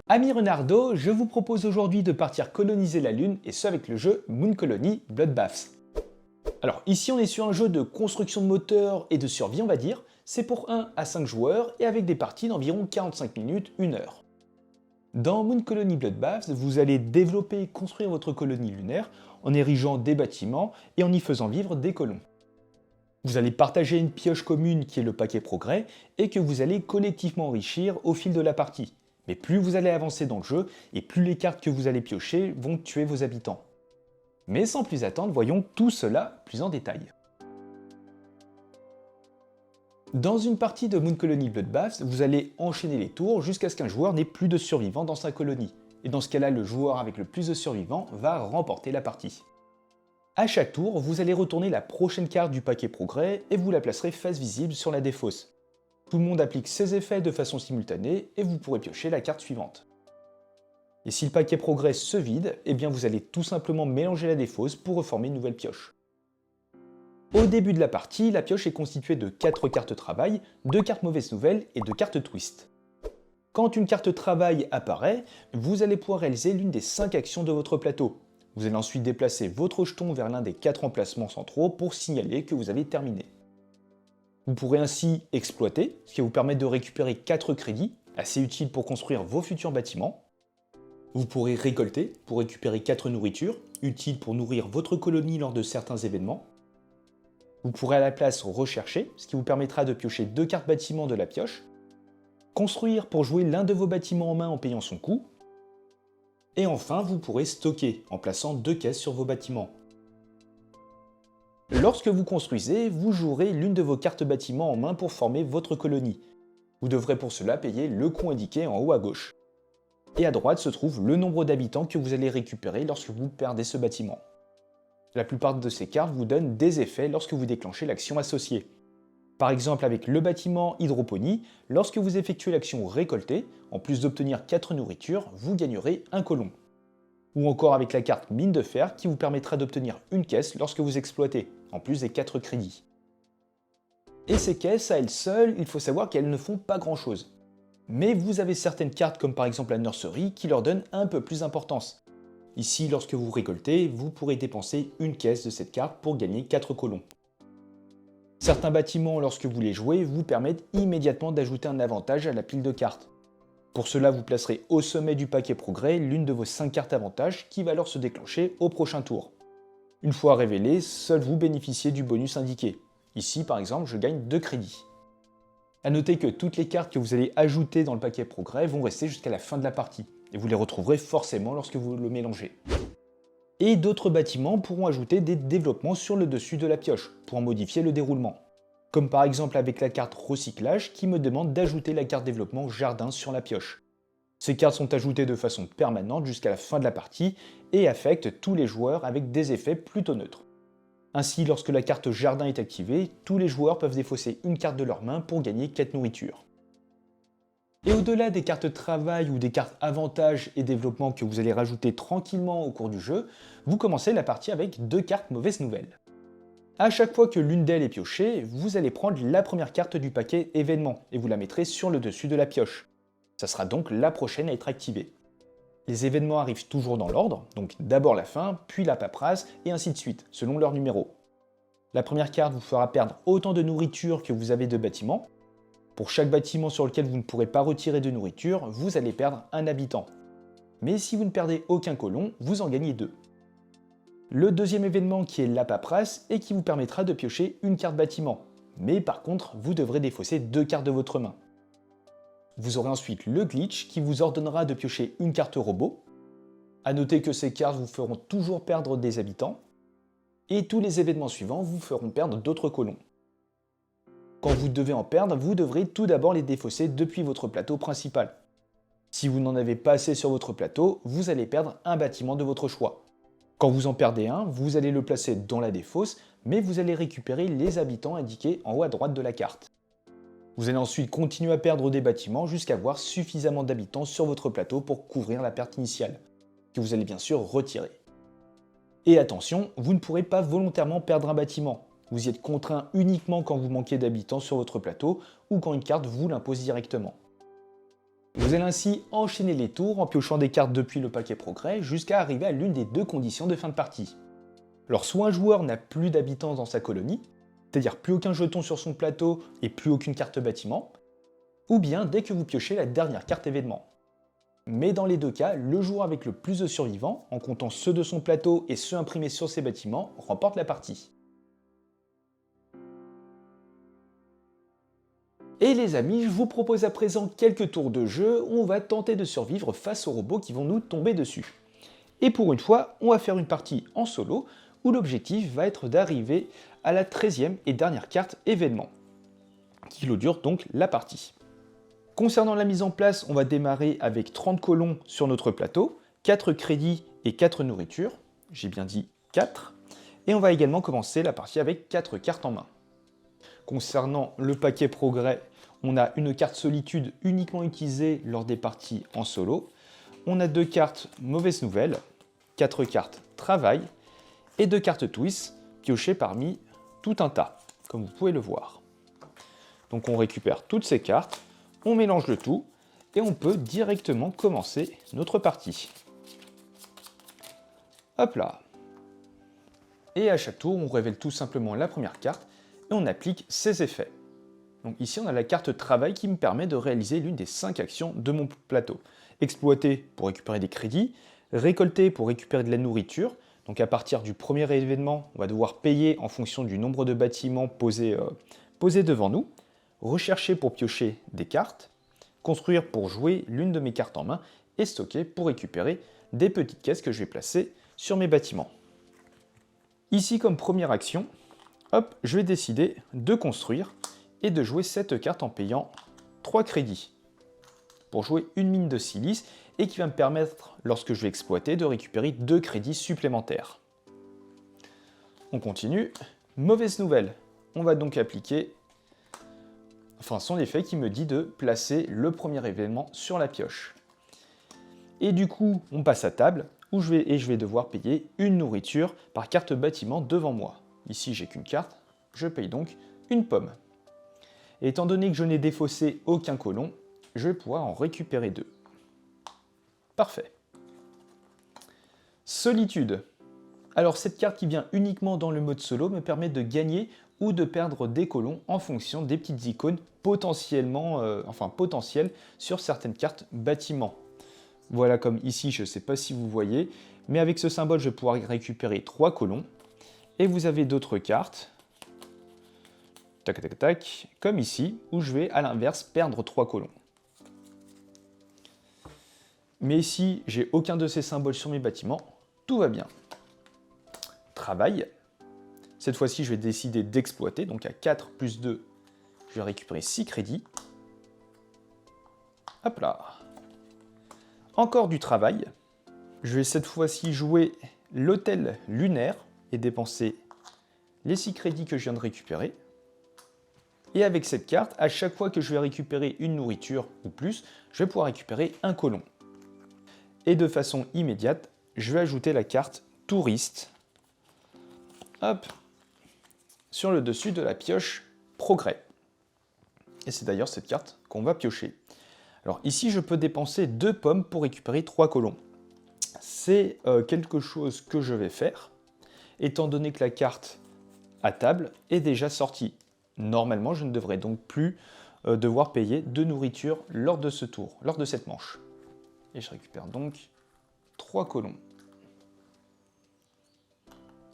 Ami Renardo, je vous propose aujourd'hui de partir coloniser la Lune, et ce avec le jeu Moon Colony Bloodbaths. Alors ici on est sur un jeu de construction de moteur et de survie on va dire, c'est pour 1 à 5 joueurs et avec des parties d'environ 45 minutes, 1 heure. Dans Moon Colony Bloodbaths, vous allez développer et construire votre colonie lunaire en érigeant des bâtiments et en y faisant vivre des colons. Vous allez partager une pioche commune qui est le paquet progrès et que vous allez collectivement enrichir au fil de la partie. Mais plus vous allez avancer dans le jeu, et plus les cartes que vous allez piocher vont tuer vos habitants. Mais sans plus attendre, voyons tout cela plus en détail. Dans une partie de Moon Colony Bloodbaths, vous allez enchaîner les tours jusqu'à ce qu'un joueur n'ait plus de survivants dans sa colonie. Et dans ce cas-là, le joueur avec le plus de survivants va remporter la partie. A chaque tour, vous allez retourner la prochaine carte du paquet progrès et vous la placerez face visible sur la défausse. Tout le monde applique ses effets de façon simultanée et vous pourrez piocher la carte suivante. Et si le paquet progrès se vide, eh bien vous allez tout simplement mélanger la défausse pour reformer une nouvelle pioche. Au début de la partie, la pioche est constituée de 4 cartes travail, 2 cartes mauvaises nouvelles et 2 cartes twist. Quand une carte travail apparaît, vous allez pouvoir réaliser l'une des 5 actions de votre plateau. Vous allez ensuite déplacer votre jeton vers l'un des 4 emplacements centraux pour signaler que vous avez terminé. Vous pourrez ainsi exploiter, ce qui va vous permettre de récupérer 4 crédits, assez utiles pour construire vos futurs bâtiments. Vous pourrez récolter pour récupérer 4 nourritures, utiles pour nourrir votre colonie lors de certains événements. Vous pourrez à la place rechercher, ce qui vous permettra de piocher 2 cartes bâtiments de la pioche. Construire pour jouer l'un de vos bâtiments en main en payant son coût. Et enfin, vous pourrez stocker en plaçant 2 caisses sur vos bâtiments. Lorsque vous construisez, vous jouerez l'une de vos cartes bâtiments en main pour former votre colonie. Vous devrez pour cela payer le coût indiqué en haut à gauche. Et à droite se trouve le nombre d'habitants que vous allez récupérer lorsque vous perdez ce bâtiment. La plupart de ces cartes vous donnent des effets lorsque vous déclenchez l'action associée. Par exemple avec le bâtiment hydroponie, lorsque vous effectuez l'action récolter, en plus d'obtenir 4 nourritures, vous gagnerez un colon. Ou encore avec la carte mine de fer qui vous permettra d'obtenir une caisse lorsque vous exploitez, en plus des 4 crédits. Et ces caisses, à elles seules, il faut savoir qu'elles ne font pas grand chose. Mais vous avez certaines cartes comme par exemple la nursery qui leur donnent un peu plus d'importance. Ici, lorsque vous récoltez, vous pourrez dépenser une caisse de cette carte pour gagner 4 colons. Certains bâtiments, lorsque vous les jouez, vous permettent immédiatement d'ajouter un avantage à la pile de cartes. Pour cela, vous placerez au sommet du paquet progrès l'une de vos 5 cartes avantages qui va alors se déclencher au prochain tour. Une fois révélée, seul vous bénéficiez du bonus indiqué. Ici, par exemple, je gagne 2 crédits. A noter que toutes les cartes que vous allez ajouter dans le paquet progrès vont rester jusqu'à la fin de la partie, et vous les retrouverez forcément lorsque vous le mélangez. Et d'autres bâtiments pourront ajouter des développements sur le dessus de la pioche, pour en modifier le déroulement. Comme par exemple avec la carte recyclage qui me demande d'ajouter la carte développement jardin sur la pioche. Ces cartes sont ajoutées de façon permanente jusqu'à la fin de la partie et affectent tous les joueurs avec des effets plutôt neutres. Ainsi, lorsque la carte jardin est activée, tous les joueurs peuvent défausser une carte de leur main pour gagner 4 nourritures. Et au-delà des cartes travail ou des cartes avantages et développement que vous allez rajouter tranquillement au cours du jeu, vous commencez la partie avec 2 cartes mauvaises nouvelles. A chaque fois que l'une d'elles est piochée, vous allez prendre la première carte du paquet événement et vous la mettrez sur le dessus de la pioche. Ça sera donc la prochaine à être activée. Les événements arrivent toujours dans l'ordre, donc d'abord la fin, puis la paperasse, et ainsi de suite, selon leur numéro. La première carte vous fera perdre autant de nourriture que vous avez de bâtiments. Pour chaque bâtiment sur lequel vous ne pourrez pas retirer de nourriture, vous allez perdre un habitant. Mais si vous ne perdez aucun colon, vous en gagnez 2. Le deuxième événement qui est la paperasse et qui vous permettra de piocher une carte bâtiment. Mais par contre, vous devrez défausser 2 cartes de votre main. Vous aurez ensuite le glitch qui vous ordonnera de piocher une carte robot. A noter que ces cartes vous feront toujours perdre des habitants. Et tous les événements suivants vous feront perdre d'autres colons. Quand vous devez en perdre, vous devrez tout d'abord les défausser depuis votre plateau principal. Si vous n'en avez pas assez sur votre plateau, vous allez perdre un bâtiment de votre choix. Quand vous en perdez un, vous allez le placer dans la défausse, mais vous allez récupérer les habitants indiqués en haut à droite de la carte. Vous allez ensuite continuer à perdre des bâtiments jusqu'à avoir suffisamment d'habitants sur votre plateau pour couvrir la perte initiale, que vous allez bien sûr retirer. Et attention, vous ne pourrez pas volontairement perdre un bâtiment. Vous y êtes contraint uniquement quand vous manquez d'habitants sur votre plateau ou quand une carte vous l'impose directement. Vous allez ainsi enchaîner les tours en piochant des cartes depuis le paquet progrès jusqu'à arriver à l'une des deux conditions de fin de partie. Alors soit un joueur n'a plus d'habitants dans sa colonie, c'est-à-dire plus aucun jeton sur son plateau et plus aucune carte bâtiment, ou bien dès que vous piochez la dernière carte événement. Mais dans les deux cas, le joueur avec le plus de survivants, en comptant ceux de son plateau et ceux imprimés sur ses bâtiments, remporte la partie. Et les amis, je vous propose à présent quelques tours de jeu où on va tenter de survivre face aux robots qui vont nous tomber dessus. Et pour une fois, on va faire une partie en solo où l'objectif va être d'arriver à la 13e et dernière carte événement, qui clôture donc la partie. Concernant la mise en place, on va démarrer avec 30 colons sur notre plateau, 4 crédits et 4 nourritures, j'ai bien dit 4, et on va également commencer la partie avec 4 cartes en main. Concernant le paquet progrès, on a une carte solitude uniquement utilisée lors des parties en solo, on a 2 cartes mauvaise nouvelle, 4 cartes travail, et 2 cartes twist piochées parmi tout un tas, comme vous pouvez le voir. Donc on récupère toutes ces cartes, on mélange le tout, et on peut directement commencer notre partie. Hop là. Et à chaque tour, on révèle tout simplement la première carte, et on applique ses effets. Donc ici, on a la carte travail qui me permet de réaliser l'une des 5 actions de mon plateau. Exploiter pour récupérer des crédits, récolter pour récupérer de la nourriture. Donc à partir du premier événement, on va devoir payer en fonction du nombre de bâtiments posés devant nous. Rechercher pour piocher des cartes. Construire pour jouer l'une de mes cartes en main. Et stocker pour récupérer des petites caisses que je vais placer sur mes bâtiments. Ici, comme première action, hop, je vais décider de construire et de jouer cette carte en payant 3 crédits pour jouer une mine de silice et qui va me permettre, lorsque je vais exploiter, de récupérer 2 crédits supplémentaires. On continue. Mauvaise nouvelle. On va donc appliquer son effet qui me dit de placer le premier événement sur la pioche. Et du coup, on passe à table où je vais devoir payer une nourriture par carte bâtiment devant moi. Ici, j'ai qu'une carte, je paye donc une pomme. Et étant donné que je n'ai défaussé aucun colon, je vais pouvoir en récupérer 2. Parfait. Solitude. Alors cette carte qui vient uniquement dans le mode solo me permet de gagner ou de perdre des colons en fonction des petites icônes potentielles sur certaines cartes bâtiments. Voilà comme ici, je ne sais pas si vous voyez, mais avec ce symbole, je vais pouvoir récupérer 3 colons. Et vous avez d'autres cartes, tac tac tac, comme ici, où je vais à l'inverse perdre 3 colons. Mais ici, j'ai aucun de ces symboles sur mes bâtiments, tout va bien. Travail. Cette fois-ci, je vais décider d'exploiter, donc à 4 plus 2, je vais récupérer 6 crédits. Hop là. Encore du travail. Je vais cette fois-ci jouer l'hôtel lunaire et dépenser les 6 crédits que je viens de récupérer. Et avec cette carte, à chaque fois que je vais récupérer une nourriture ou plus, je vais pouvoir récupérer un colon. Et de façon immédiate, je vais ajouter la carte touriste, hop, sur le dessus de la pioche progrès. Et c'est d'ailleurs cette carte qu'on va piocher. Alors ici, je peux dépenser 2 pommes pour récupérer 3 colons. C'est quelque chose que je vais faire, étant donné que la carte à table est déjà sortie. Normalement, je ne devrais donc plus devoir payer de nourriture lors de ce tour, lors de cette manche. Et je récupère donc 3 colons.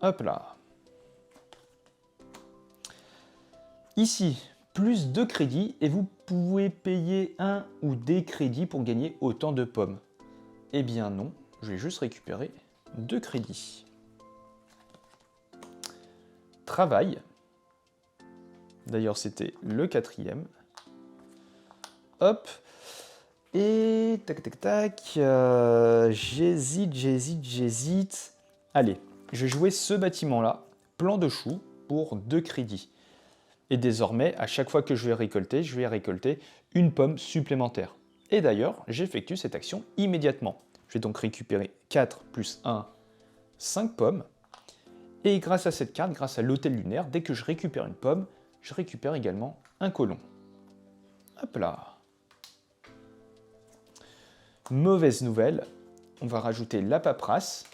Hop là. Ici, plus 2 crédits et vous pouvez payer un ou des crédits pour gagner autant de pommes. Eh bien non, je vais juste récupérer 2 crédits. Travail. D'ailleurs, c'était le 4e. Hop. Et tac tac tac. J'hésite. Allez, je vais jouer ce bâtiment-là, plan de chou, pour 2 crédits. Et désormais, à chaque fois que je vais récolter une pomme supplémentaire. Et d'ailleurs, j'effectue cette action immédiatement. Je vais donc récupérer 4 plus 1, 5 pommes. Et grâce à cette carte, grâce à l'hôtel lunaire, dès que je récupère une pomme, je récupère également un colon. Hop là. Mauvaise nouvelle, on va rajouter la paperasse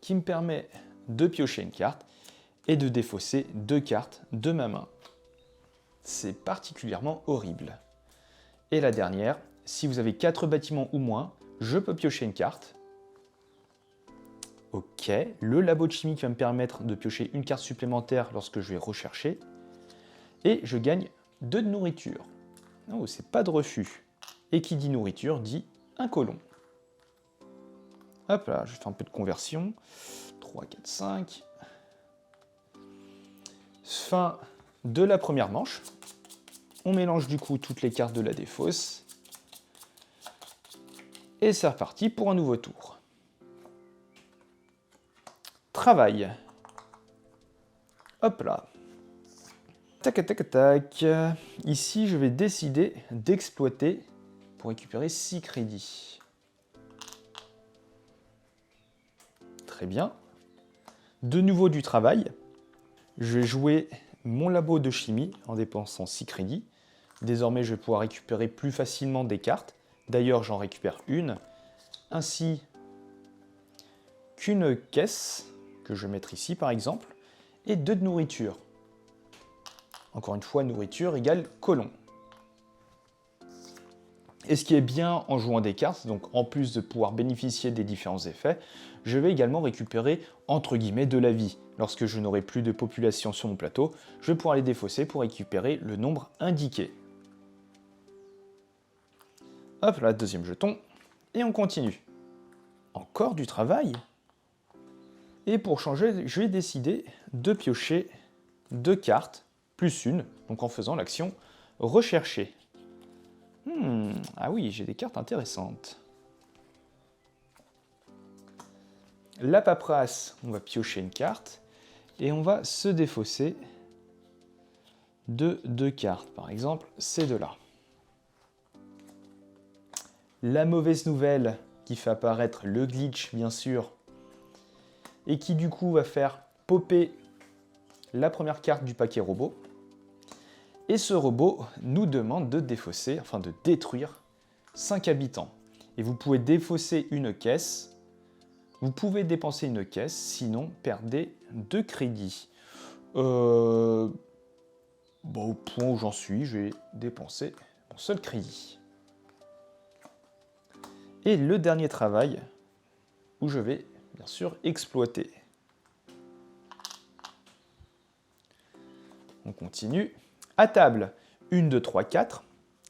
qui me permet de piocher une carte et de défausser 2 cartes de ma main. C'est particulièrement horrible. Et la dernière, si vous avez 4 bâtiments ou moins, je peux piocher une carte. Ok, le labo de chimie qui va me permettre de piocher une carte supplémentaire lorsque je vais rechercher. Et je gagne 2 de nourriture. Oh, c'est pas de refus. Et qui dit nourriture dit un colon. Hop là, je fais un peu de conversion. 3, 4, 5. Fin de la première manche. On mélange du coup toutes les cartes de la défausse. Et c'est reparti pour un nouveau tour. Travail. Hop là. Tac, tac, tac. Ici, je vais décider d'exploiter pour récupérer 6 crédits. Très bien. De nouveau du travail. Je vais jouer mon labo de chimie en dépensant 6 crédits. Désormais, je vais pouvoir récupérer plus facilement des cartes. D'ailleurs, j'en récupère une, ainsi qu'une caisse, que je vais mettre ici par exemple, et 2 de nourriture. Encore une fois, nourriture égale colon. Et ce qui est bien en jouant des cartes, donc en plus de pouvoir bénéficier des différents effets, je vais également récupérer entre guillemets de la vie. Lorsque je n'aurai plus de population sur mon plateau, je vais pouvoir les défausser pour récupérer le nombre indiqué. Hop là, deuxième jeton, et on continue. Encore du travail. Et pour changer, je vais décider de piocher 2 cartes, plus une, donc en faisant l'action rechercher. Ah oui, j'ai des cartes intéressantes. La paperasse, on va piocher une carte, et on va se défausser de 2 cartes, par exemple ces deux-là. La mauvaise nouvelle qui fait apparaître le glitch, bien sûr, et qui du coup va faire popper la première carte du paquet robot. Et ce robot nous demande de défausser, enfin de détruire 5 habitants. Et vous pouvez défausser une caisse, vous pouvez dépenser une caisse, sinon perdez 2 crédits. Au point où j'en suis, je vais dépenser mon seul crédit. Et le dernier travail, où je vais bien sûr exploiter. On continue. À table, 1, 2, 3, 4.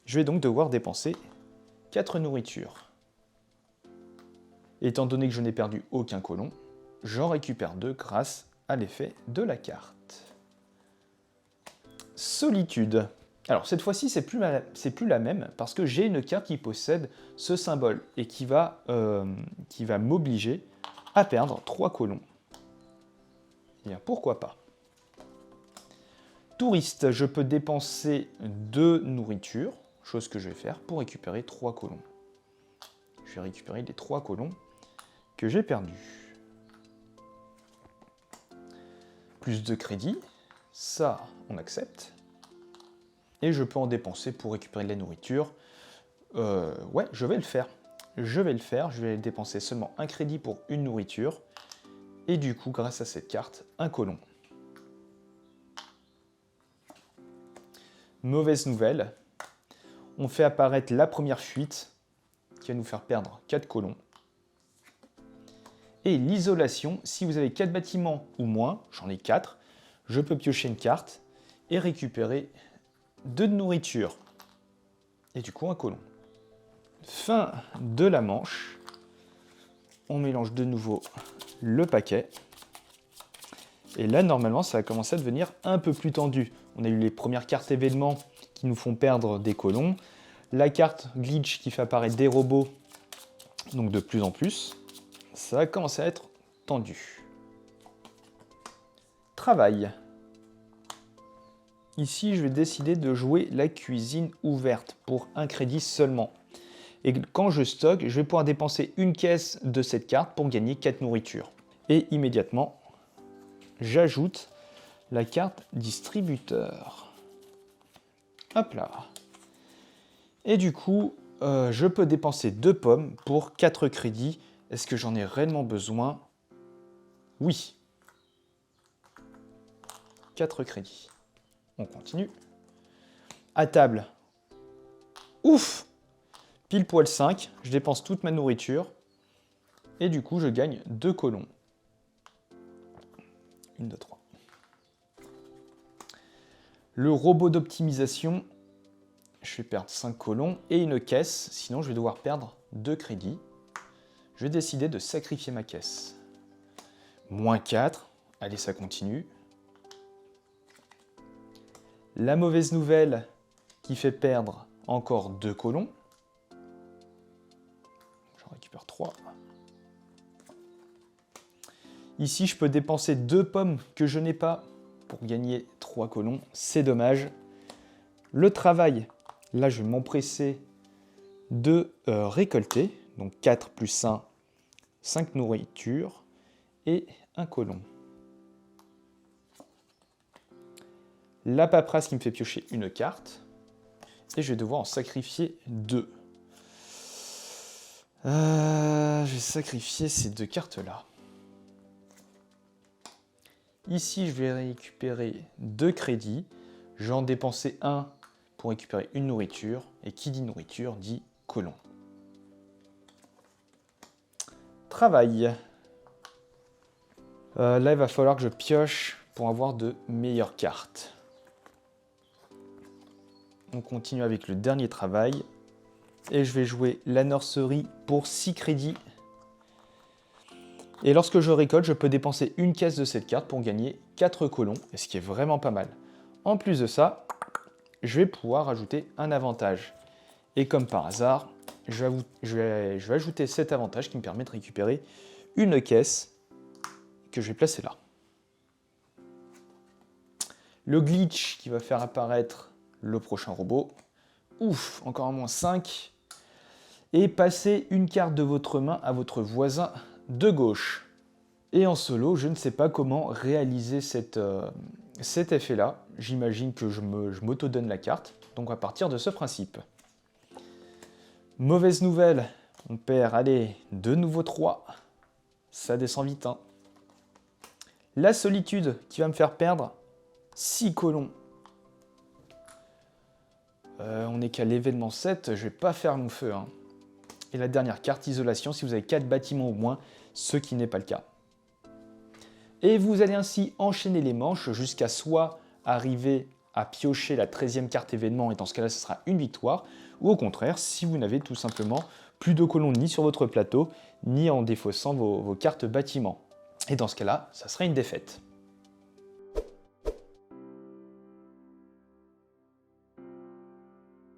Je vais donc devoir dépenser 4 nourritures. Étant donné que je n'ai perdu aucun colon, j'en récupère 2 grâce à l'effet de la carte. Solitude. Alors cette fois-ci, c'est plus la même parce que j'ai une carte qui possède ce symbole et qui va m'obliger à perdre 3 colons. Et bien, pourquoi pas. Touriste, je peux dépenser 2 nourritures, chose que je vais faire pour récupérer 3 colons. Je vais récupérer les 3 colons que j'ai perdus. Plus de crédit, ça on accepte. Et je peux en dépenser pour récupérer de la nourriture. Ouais, je vais le faire. Je vais dépenser seulement 1 crédit pour une nourriture. Et du coup, grâce à cette carte, un colon. Mauvaise nouvelle, on fait apparaître la première fuite qui va nous faire perdre 4 colons. Et l'isolation, si vous avez 4 bâtiments ou moins, j'en ai 4, je peux piocher une carte et récupérer 2 de nourriture. Et du coup un colon. Fin de la manche. On mélange de nouveau le paquet. Et là, normalement, ça va commencer à devenir un peu plus tendu. On a eu les premières cartes événements qui nous font perdre des colons. La carte glitch qui fait apparaître des robots, donc de plus en plus. Ça va commencer à être tendu. Travail. Ici, je vais décider de jouer la cuisine ouverte pour 1 crédit seulement. Et quand je stocke, je vais pouvoir dépenser une caisse de cette carte pour gagner 4 nourritures. Et immédiatement, j'ajoute la carte distributeur. Hop là. Et du coup, je peux dépenser 2 pommes pour 4 crédits. Est-ce que j'en ai réellement besoin? Oui. 4 crédits. On continue. À table. Ouf! Pile poil 5. Je dépense toute ma nourriture. Et du coup, je gagne 2 colons. 1, 2, 3. Le robot d'optimisation. Je vais perdre 5 colons et une caisse. Sinon, je vais devoir perdre 2 crédits. Je vais décider de sacrifier ma caisse. Moins 4. Allez, ça continue. La mauvaise nouvelle qui fait perdre encore 2 colons. J'en récupère 3. Ici, je peux dépenser 2 pommes que je n'ai pas pour gagner 3 colons. C'est dommage. Le travail, là, je vais m'empresser de récolter. Donc 4 plus 1, 5 nourritures et 1 colon. La paperasse qui me fait piocher une carte. Et je vais devoir en sacrifier 2. Je vais sacrifier ces 2 cartes-là. Ici, je vais récupérer 2 crédits. Je vais en dépenser 1 pour récupérer une nourriture. Et qui dit nourriture dit colon. Travail. Là, il va falloir que je pioche pour avoir de meilleures cartes. On continue avec le dernier travail. Et je vais jouer la nurserie pour 6 crédits. Et lorsque je récolte, je peux dépenser une caisse de cette carte pour gagner 4 colons, ce qui est vraiment pas mal. En plus de ça, je vais pouvoir ajouter un avantage. Et comme par hasard, je vais ajouter cet avantage qui me permet de récupérer une caisse que je vais placer là. Le glitch qui va faire apparaître le prochain robot. Ouf, encore un moins 5. Et passez une carte de votre main à votre voisin de gauche. Et en solo, je ne sais pas comment réaliser cet effet-là. J'imagine que je m'auto-donne la carte. Donc à partir de ce principe. Mauvaise nouvelle, on perd, allez, de nouveau 3. Ça descend vite. Hein. La solitude qui va me faire perdre 6 colons. On n'est qu'à l'événement 7, je vais pas faire long feu. Hein. Et la dernière carte, isolation, si vous avez 4 bâtiments au moins, ce qui n'est pas le cas. Et vous allez ainsi enchaîner les manches jusqu'à soit arriver à piocher la 13e carte événement, et dans ce cas-là, ce sera une victoire, ou au contraire, si vous n'avez tout simplement plus de colons ni sur votre plateau, ni en défaussant vos cartes bâtiments. Et dans ce cas-là, ça sera une défaite.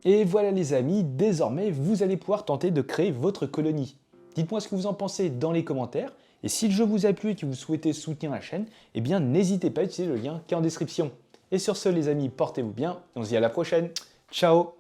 Et voilà les amis, désormais vous allez pouvoir tenter de créer votre colonie. Dites-moi ce que vous en pensez dans les commentaires, et si le jeu vous a plu et que vous souhaitez soutenir la chaîne, eh bien n'hésitez pas à utiliser le lien qui est en description. Et sur ce les amis, portez-vous bien, et on se dit à la prochaine. Ciao!